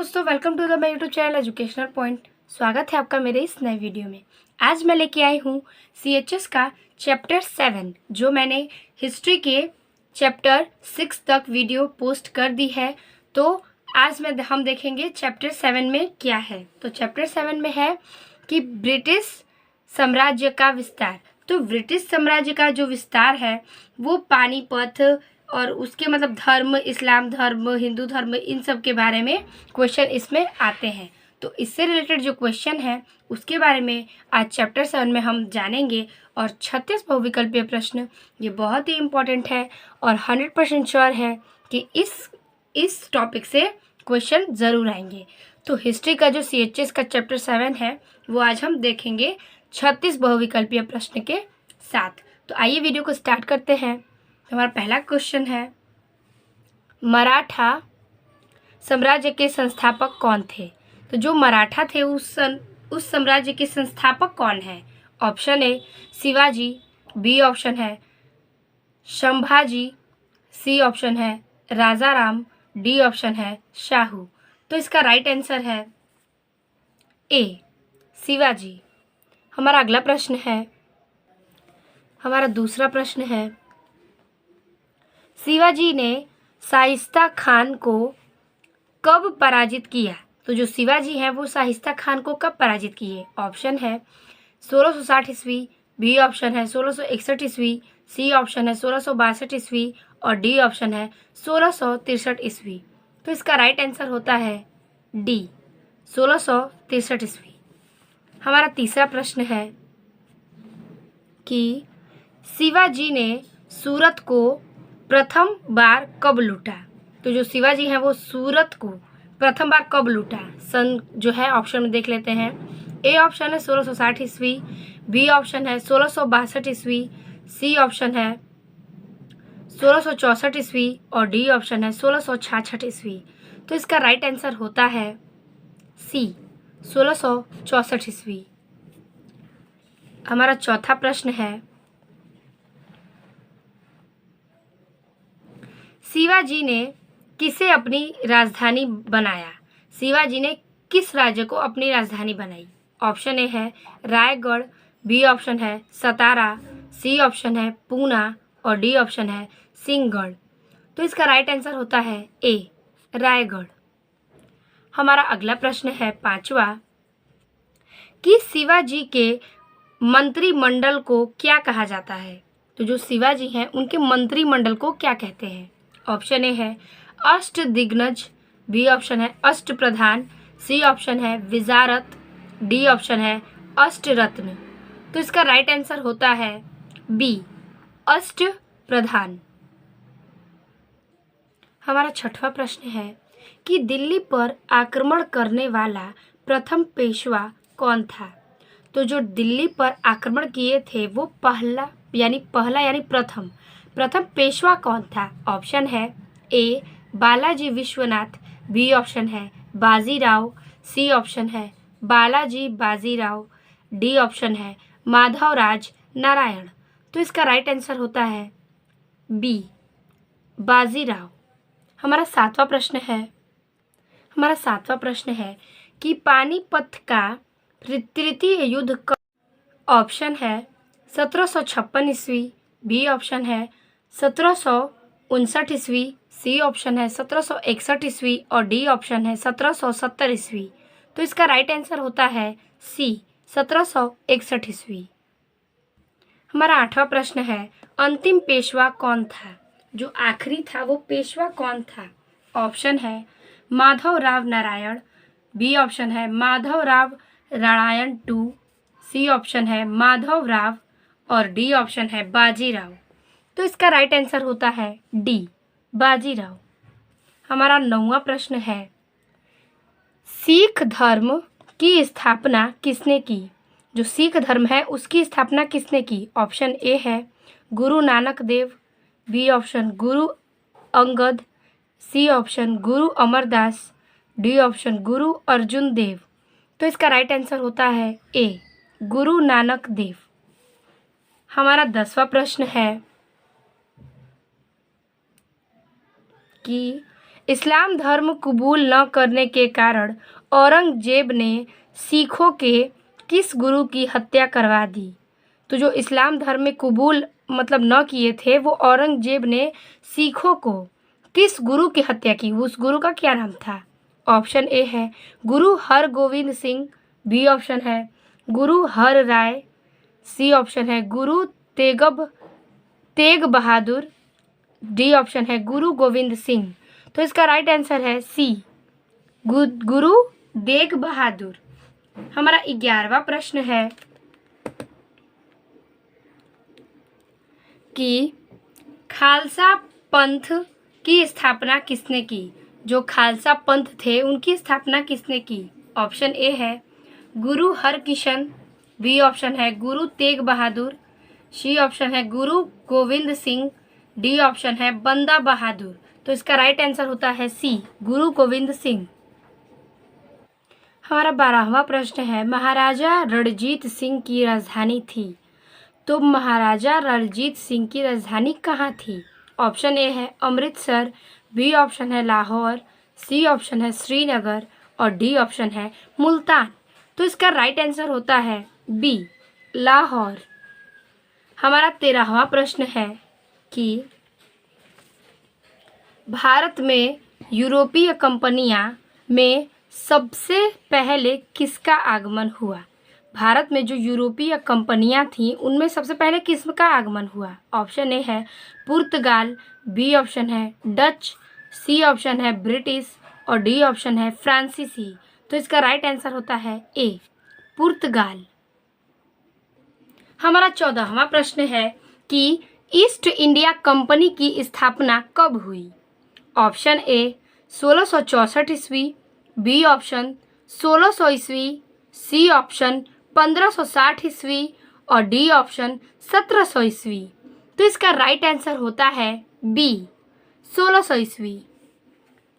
दोस्तों, welcome to the my YouTube channel educational point. स्वागत है आपका मेरे इस नए वीडियो में। आज मैं लेके आई हूँ CHS का चैप्टर 7, जो मैंने हिस्ट्री के चैप्टर 6 तक वीडियो पोस्ट कर दी है। तो आज हम देखेंगे चैप्टर 7 में क्या है। तो चैप्टर 7 में है कि ब्रिटिश साम्राज्य का विस्तार। तो ब्रिटिश साम्राज्य का जो विस्तार है वो पानीपत और उसके धर्म, इस्लाम धर्म, हिंदू धर्म, इन सब के बारे में क्वेश्चन इसमें आते हैं। तो इससे रिलेटेड जो क्वेश्चन है उसके बारे में आज चैप्टर 7 में हम जानेंगे। और 36 बहुविकल्पीय प्रश्न ये बहुत ही इम्पोर्टेंट है और 100% श्योर है कि इस टॉपिक से क्वेश्चन ज़रूर आएंगे। तो हिस्ट्री का जो CHS का चैप्टर 7 है वो आज हम देखेंगे 36 बहुविकल्पीय प्रश्न के साथ। तो आइए वीडियो को स्टार्ट करते हैं। हमारा पहला क्वेश्चन है, मराठा साम्राज्य के संस्थापक कौन थे? तो जो मराठा थे उस साम्राज्य के संस्थापक कौन है? Option A Shivaji, B option है संभाजी, सी ऑप्शन है राजा राम, डी ऑप्शन है शाहू। तो इसका राइट आंसर है ए शिवाजी। हमारा अगला प्रश्न है, हमारा दूसरा प्रश्न है, शिवाजी ने शाइस्ता खान को कब पराजित किया? तो जो शिवाजी हैं वो शाइस्ता खान को कब पराजित किए? ऑप्शन है 1660 ईस्वी, बी ऑप्शन है 1661 ईस्वी, सी ऑप्शन है 1662 ईस्वी और डी ऑप्शन है 1663 ईस्वी। तो इसका राइट आंसर होता है डी 1663 ईस्वी। हमारा तीसरा प्रश्न है कि शिवाजी ने सूरत को प्रथम बार कब लूटा? तो जो शिवाजी हैं वो सूरत को प्रथम बार कब लूटा? सन जो है ऑप्शन में देख लेते हैं। ए ऑप्शन है 1660 ईस्वी, बी ऑप्शन है 1662 ईस्वी, सी ऑप्शन है 1664 ईस्वी और डी ऑप्शन है 1666 ईस्वी। तो इसका राइट आंसर होता है सी 1664 ईस्वी। हमारा चौथा प्रश्न है, शिवाजी ने किसे अपनी राजधानी बनाया? शिवाजी ने किस राज्य को अपनी राजधानी बनाई? ऑप्शन ए है रायगढ़, बी ऑप्शन है सतारा, सी ऑप्शन है पूना और डी ऑप्शन है सिंहगढ़। तो इसका राइट आंसर होता है ए रायगढ़। हमारा अगला प्रश्न है पांचवा, कि शिवाजी के मंत्रिमंडल को क्या कहा जाता है? तो जो शिवाजी हैं उनके मंत्रिमंडल को क्या कहते हैं? ऑप्शन ए है अष्ट दिग्गज, बी ऑप्शन है अष्ट प्रधान, सी ऑप्शन है विजारत, डी ऑप्शन है अष्ट रत्न। तो इसका राइट आंसर होता है बी अष्ट प्रधान। हमारा छठवां प्रश्न है कि दिल्ली पर आक्रमण करने वाला प्रथम पेशवा कौन था? तो जो दिल्ली पर आक्रमण किए थे वो पहला यानी प्रथम पेशवा कौन था? ऑप्शन है ए बालाजी विश्वनाथ, बी ऑप्शन है बाजीराव, सी ऑप्शन है बालाजी बाजीराव, डी ऑप्शन है माधवराज नारायण। तो इसका राइट आंसर होता है बी बाजीराव। हमारा सातवां प्रश्न है कि पानीपत का तृतीय युद्ध कब? ऑप्शन है 1756 ईस्वी, बी ऑप्शन है 1759 ईस्वी, सी ऑप्शन है 1761 ईस्वी और डी ऑप्शन है 1770 ईस्वी। तो इसका राइट आंसर होता है सी 1761 ईस्वी। हमारा आठवां प्रश्न है, अंतिम पेशवा कौन था? जो आखिरी था वो पेशवा कौन था? ऑप्शन है माधवराव नारायण, बी ऑप्शन है Madhavrao Narayan two, C option है माधवराव और डी ऑप्शन है बाजीराव। तो इसका राइट आंसर होता है डी बाजीराव। हमारा 9वां प्रश्न है, सिख धर्म की स्थापना किसने की? जो सिख धर्म है उसकी स्थापना किसने की? ऑप्शन ए है Guru Nanak Dev, B option Guru Angad, C option गुरु अमरदास, डी ऑप्शन गुरु अर्जुन देव। तो इसका राइट आंसर होता है ए गुरु नानक देव। हमारा 10वां प्रश्न है कि इस्लाम धर्म कबूल न करने के कारण औरंगजेब ने सिखों के किस गुरु की हत्या करवा दी? तो जो इस्लाम धर्म में कबूल मतलब न किए थे, वो औरंगजेब ने सिखों को किस गुरु की हत्या की? उस गुरु का क्या नाम था? ऑप्शन ए है गुरु हरगोविंद सिंह, बी ऑप्शन है गुरु हर राय, सी ऑप्शन है गुरु तेग बहादुर, डी ऑप्शन है गुरु गोविंद सिंह। तो इसका राइट आंसर है सी, गुरु तेग बहादुर। हमारा 11वां प्रश्न है कि खालसा पंथ की स्थापना किसने की? जो खालसा पंथ थे उनकी स्थापना किसने की? ऑप्शन ए है गुरु हरकिशन, बी ऑप्शन है गुरु तेग बहादुर, सी ऑप्शन है गुरु गोविंद सिंह, डी ऑप्शन है बंदा बहादुर। तो इसका राइट आंसर होता है सी, गुरु गोविंद सिंह। हमारा 12वां प्रश्न है महाराजा रणजीत सिंह की राजधानी थी। तो महाराजा रणजीत सिंह की राजधानी कहाँ थी? ऑप्शन ए है अमृतसर, बी ऑप्शन है लाहौर, सी ऑप्शन है श्रीनगर और डी ऑप्शन है मुल्तान। तो इसका राइट आंसर होता है बी, लाहौर। हमारा 13वां प्रश्न है कि भारत में यूरोपीय कंपनियां में सबसे पहले किसका आगमन हुआ? भारत में जो यूरोपीय कंपनियां थीं उनमें सबसे पहले किसका आगमन हुआ? ऑप्शन ए है पुर्तगाल, बी ऑप्शन है डच, सी ऑप्शन है ब्रिटिश और डी ऑप्शन है फ्रांसीसी। तो इसका राइट आंसर होता है ए, पुर्तगाल। हमारा 14वां प्रश्न है कि ईस्ट इंडिया कंपनी की स्थापना कब हुई? ऑप्शन ए 1664 ईस्वी, बी ऑप्शन 1600 ईस्वी, सी ऑप्शन 1560 ईस्वी और डी ऑप्शन 1700 ईस्वी। तो इसका राइट आंसर होता है बी, 1600 ईस्वी।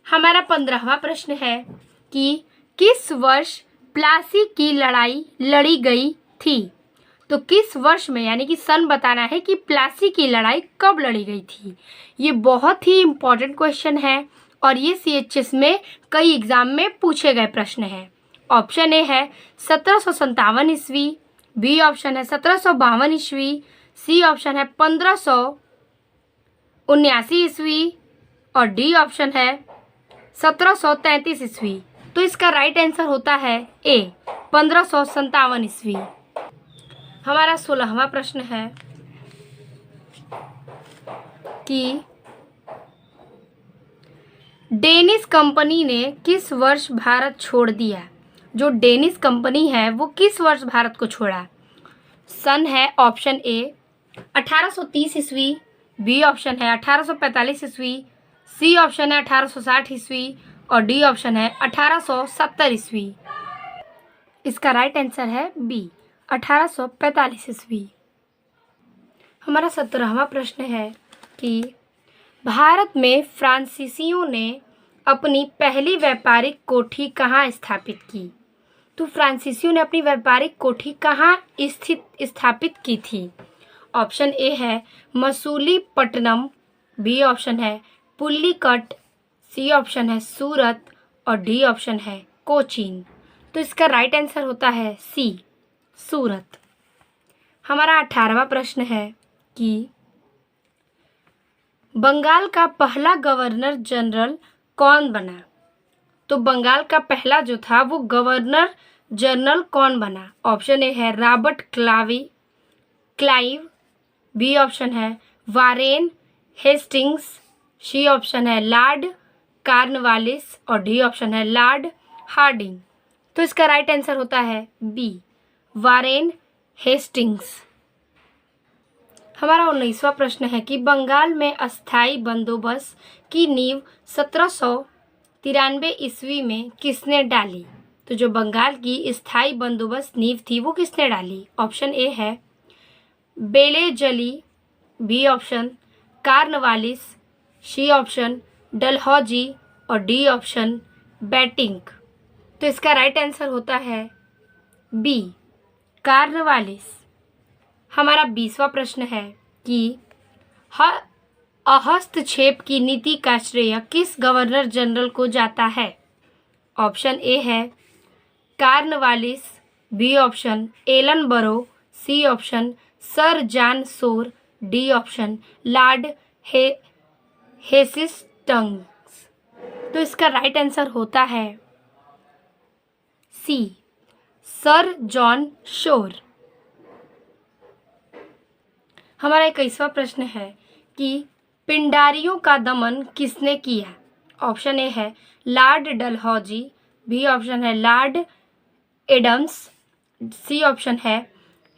हमारा 15वां प्रश्न है कि किस वर्ष प्लासी की लड़ाई लड़ी गई थी? तो किस वर्ष में, यानी कि सन बताना है कि प्लासी की लड़ाई कब लड़ी गई थी। ये बहुत ही इम्पोर्टेंट क्वेश्चन है और ये CHS में कई एग्जाम में पूछे गए प्रश्न हैं। ऑप्शन ए है 1757 ईस्वी, बी ऑप्शन है 1752 ईस्वी, सी ऑप्शन है 1579 ईस्वी और डी ऑप्शन है 1733 ईस्वी। तो इसका राइट आंसर होता है ए, 1557 ईस्वी। हमारा 16वां प्रश्न है कि डेनिश कंपनी ने किस वर्ष भारत छोड़ दिया? जो डेनिश कंपनी है वो किस वर्ष भारत को छोड़ा? सन है ऑप्शन ए 1830 ईस्वी, बी ऑप्शन है 1845 ईस्वी, सी ऑप्शन है 1860 ईस्वी और डी ऑप्शन है 1870 ईस्वी। इसका राइट आंसर है बी, 1845 ईस्वी। हमारा 17वां प्रश्न है कि भारत में फ्रांसीसियों ने अपनी पहली व्यापारिक कोठी कहाँ स्थापित की? तो फ्रांसीसियों ने अपनी व्यापारिक कोठी कहाँ स्थापित की थी? ऑप्शन ए है मसूलीपट्टनम, बी ऑप्शन है पुल्लीकट, सी ऑप्शन है सूरत और डी ऑप्शन है कोचीन। तो इसका राइट आंसर होता है सी, सूरत। हमारा 18वां प्रश्न है कि बंगाल का पहला गवर्नर जनरल कौन बना? तो बंगाल का पहला जो था वो गवर्नर जनरल कौन बना? ऑप्शन ए है रॉबर्ट क्लाइव, बी ऑप्शन है वारेन हेस्टिंग्स, सी ऑप्शन है लॉर्ड कॉर्नवालिस और डी ऑप्शन है लॉर्ड हार्डिंग। तो इसका राइट आंसर होता है बी, वारेन हेस्टिंग्स। हमारा 19वां प्रश्न है कि बंगाल में अस्थाई बंदोबस्त की नींव 1793 ईस्वी में किसने डाली? तो जो बंगाल की स्थायी बंदोबस्त नींव थी वो किसने डाली? ऑप्शन ए है Wellesley, B option Cornwallis, C option Dalhousie और डी ऑप्शन बैटिंक। तो इसका राइट आंसर होता है बी, कॉर्नवालिस। हमारा 20वां प्रश्न है कि हस्तक्षेप की नीति का श्रेय किस गवर्नर जनरल को जाता है? ऑप्शन ए है Cornwallis, b option Ellenborough, C option sir John Shore, D option lord Hastings. तो इसका राइट आंसर होता है सी, सर जॉन शोर। हमारा 21वां प्रश्न है कि पिंडारियों का दमन किसने किया? ऑप्शन ए है लॉर्ड डलहौजी, बी ऑप्शन है लॉर्ड एडम्स, सी ऑप्शन है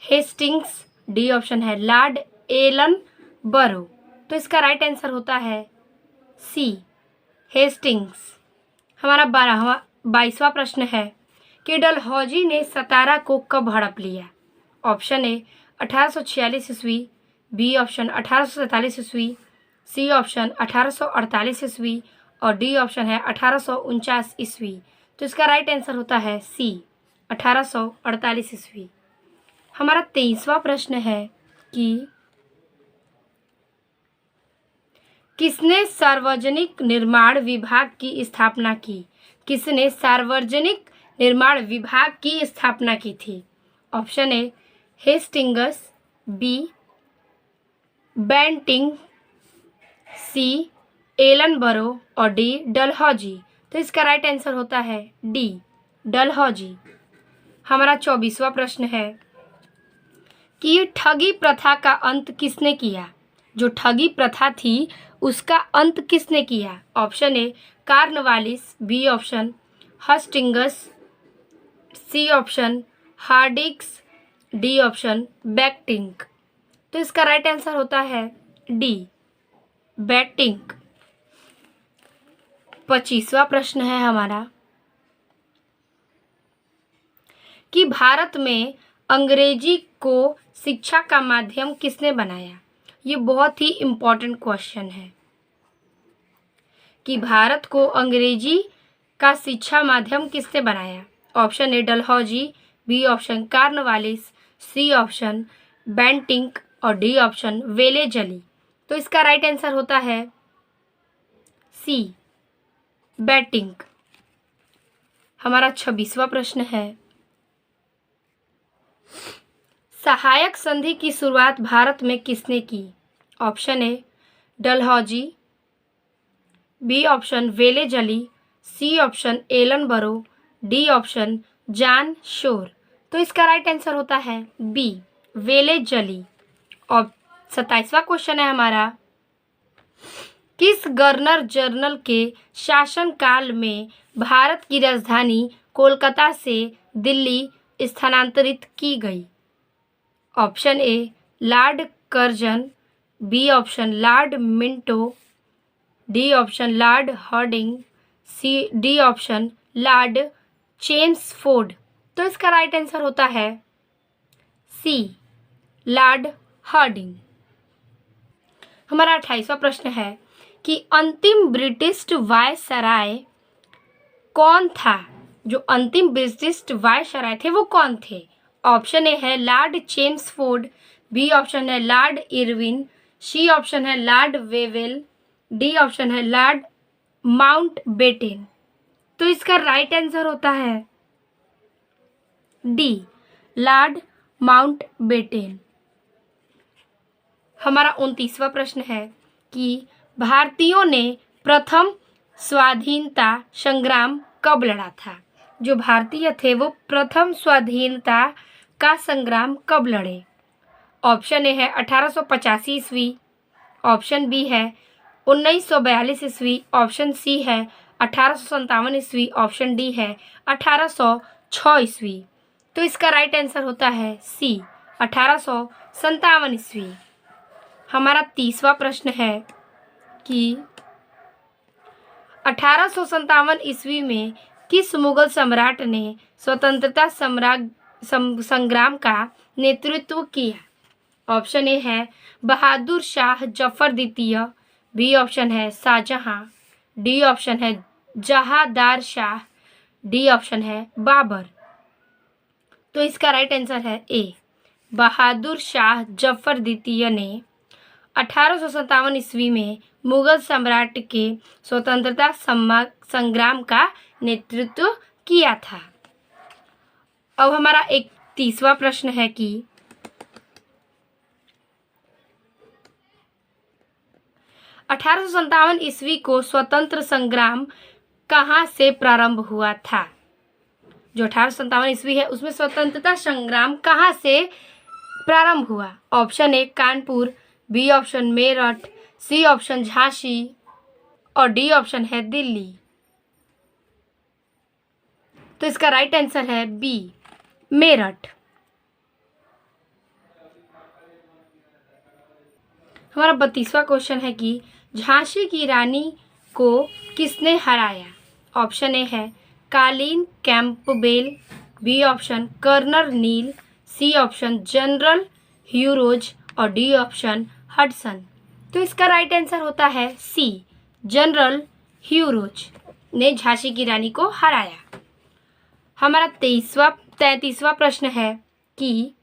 हेस्टिंग्स, डी ऑप्शन है लॉर्ड एलन बरो। तो इसका राइट आंसर होता है सी, हेस्टिंग्स। हमारा 22वां प्रश्न है कि डलहौजी ने सतारा को कब हड़प लिया? ऑप्शन ए 1846 ईस्वी, बी ऑप्शन 1847 ईस्वी, सी ऑप्शन 1848 ईस्वी और डी ऑप्शन है 1849 ईस्वी। तो इसका राइट आंसर होता है सी, 1848 ईस्वी। हमारा 23वां प्रश्न है कि किसने सार्वजनिक निर्माण विभाग की स्थापना की? किसने सार्वजनिक निर्माण विभाग की स्थापना की थी? Option A Hastings, B Bentinck, C Ellenborough और डी डलहौजी। तो इसका राइट आंसर होता है डी, डलहौजी। हमारा 24वां प्रश्न है कि ठगी प्रथा का अंत किसने किया? जो ठगी प्रथा थी उसका अंत किसने किया? Option a Cornwallis, b option Hastings, c option Hardinge, d option Bentinck. तो इसका राइट आंसर होता है डी, बेंटिंग। 25वां प्रश्न है हमारा कि भारत में अंग्रेजी को शिक्षा का माध्यम किसने बनाया? ये बहुत ही इम्पोर्टेंट क्वेश्चन है कि भारत को अंग्रेजी का शिक्षा माध्यम किसने बनाया? Option A Dalhousie, B option Cornwallis, C option Bentinck और डी ऑप्शन वेलेजली। तो इसका राइट आंसर होता है सी, बेंटिंग। हमारा 26वां प्रश्न है सहायक संधि की शुरुआत भारत में किसने की? Option A Dalhousie, B option Wellesley, C option Ellenborough, D option John Shore. तो इसका राइट आंसर होता है बी, वेलेजली। और 27वां क्वेश्चन है हमारा किस गवर्नर जनरल के शासनकाल में भारत की राजधानी कोलकाता से दिल्ली स्थानांतरित की गई? Option A lord Curzon, B option lord Minto, D option lord Hardinge, C D option lord Chelmsford. तो इसका राइट आंसर होता है सी, लॉर्ड हार्डिंग। हमारा 28वां प्रश्न है कि अंतिम ब्रिटिश वायसराय कौन था? जो अंतिम ब्रिटिश वायसराय थे वो कौन थे? ऑप्शन ए है लॉर्ड चेम्सफोर्ड, बी ऑप्शन है लॉर्ड इरविन, सी ऑप्शन है लॉर्ड वेवेल, डी ऑप्शन है लॉर्ड माउंटबेटन। तो इसका राइट आंसर होता है डी, लॉर्ड माउंटबेटन। हमारा 29वां प्रश्न है कि भारतीयों ने प्रथम स्वाधीनता संग्राम कब लड़ा था? जो भारतीय थे वो प्रथम स्वाधीनता का संग्राम कब लड़े? ऑप्शन ए है 1885 ईस्वी, ऑप्शन बी है 1942 ईस्वी, ऑप्शन सी है 1857 ईस्वी, ऑप्शन डी है 1806 ईस्वी। तो इसका राइट आंसर होता है सी, 1857 ईस्वी। हमारा 30वां प्रश्न है कि 1857 ईस्वी में किस मुगल सम्राट ने स्वतंत्रता संग्राम का नेतृत्व किया? ऑप्शन ए है बहादुर शाह जफर द्वितीय, बी ऑप्शन है शाहजहां, डी ऑप्शन है जहांदार शाह, डी ऑप्शन है बाबर। तो इसका राइट आंसर है ए, बहादुर शाह जफर द्वितीय ने 1857 ईस्वी में मुगल सम्राट के स्वतंत्रता संग्राम का नेतृत्व किया था। अब हमारा एक तीसरा प्रश्न है कि 1857 ईस्वी को स्वतंत्र संग्राम कहाँ से प्रारंभ हुआ था। जो 1857 ईस्वी है उसमें स्वतंत्रता संग्राम कहाँ से प्रारंभ हुआ। Option A Kanpur, B option Meerut, C option Jhansi और डी ऑप्शन है दिल्ली। तो इसका राइट आंसर है बी मेरठ। हमारा 32वां क्वेश्चन है कि झांसी की रानी को किसने हराया। ऑप्शन ए है कालीन कैंपबेल, बी ऑप्शन कर्नल नील, सी ऑप्शन जनरल ह्यूरोज और डी ऑप्शन हडसन। तो इसका राइट आंसर होता है सी जनरल ह्यूरोज ने झांसी की रानी को हराया। हमारा 33वां प्रश्न है कि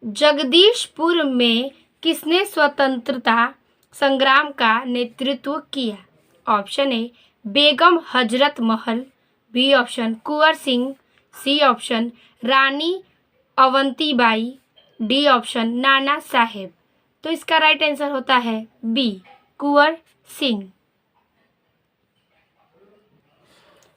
जगदीशपुर में किसने स्वतंत्रता संग्राम का नेतृत्व किया। ऑप्शन ए Begum Hazrat Mahal, B option Kunwar Singh, C option रानी अवंतीबाई, डी ऑप्शन नाना साहेब। तो इसका राइट आंसर होता है बी कुंवर सिंह।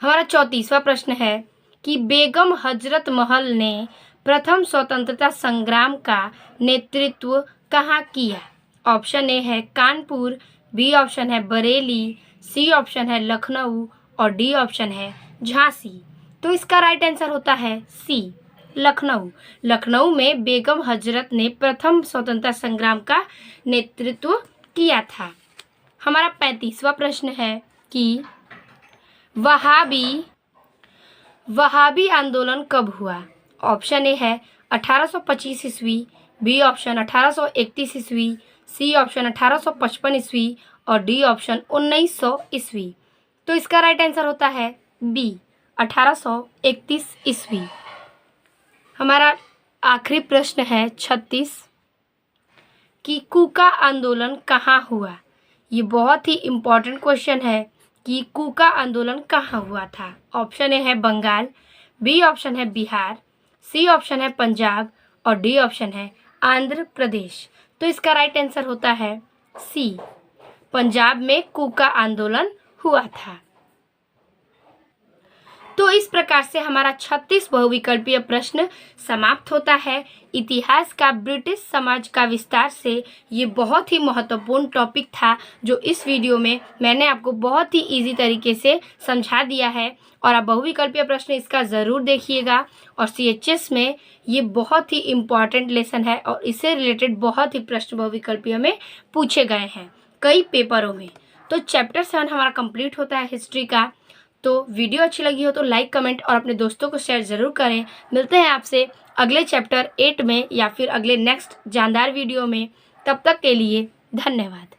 हमारा 34वां प्रश्न है कि बेगम हजरत महल ने प्रथम स्वतंत्रता संग्राम का नेतृत्व कहाँ किया। ऑप्शन ए है कानपुर, बी ऑप्शन है बरेली, सी ऑप्शन है लखनऊ और डी ऑप्शन है झांसी। तो इसका राइट आंसर होता है सी लखनऊ। लखनऊ में बेगम हजरत ने प्रथम स्वतंत्रता संग्राम का नेतृत्व किया था। हमारा 35वां प्रश्न है कि वहाबी आंदोलन कब हुआ। ऑप्शन ए है 1825 ईस्वी, बी ऑप्शन 1831 ईस्वी, सी ऑप्शन 1855 ईस्वी और डी ऑप्शन 1900 ईस्वी। तो इसका राइट आंसर होता है बी 1831 ईस्वी। हमारा आखिरी प्रश्न है 36 कि कूका आंदोलन कहाँ हुआ। ये बहुत ही इम्पोर्टेंट क्वेश्चन है कि कूका आंदोलन कहाँ हुआ था। ऑप्शन ए है बंगाल, बी ऑप्शन है बिहार, सी ऑप्शन है पंजाब और डी ऑप्शन है आंध्र प्रदेश। तो इसका राइट आंसर होता है सी पंजाब में कूका आंदोलन हुआ था। तो इस प्रकार से हमारा 36 बहुविकल्पीय प्रश्न समाप्त होता है। इतिहास का ब्रिटिश समाज का विस्तार से ये बहुत ही महत्वपूर्ण टॉपिक था जो इस वीडियो में मैंने आपको बहुत ही इजी तरीके से समझा दिया है और आप बहुविकल्पीय प्रश्न इसका ज़रूर देखिएगा। और CHS में ये बहुत ही इम्पॉर्टेंट लेसन है और इससे रिलेटेड बहुत ही प्रश्न बहुविकल्पीय में पूछे गए हैं कई पेपरों में। तो चैप्टर 7 हमारा कंप्लीट होता है हिस्ट्री का। तो वीडियो अच्छी लगी हो तो लाइक, कमेंट और अपने दोस्तों को शेयर ज़रूर करें। मिलते हैं आपसे अगले चैप्टर 8 में या फिर अगले नेक्स्ट जानदार वीडियो में। तब तक के लिए धन्यवाद।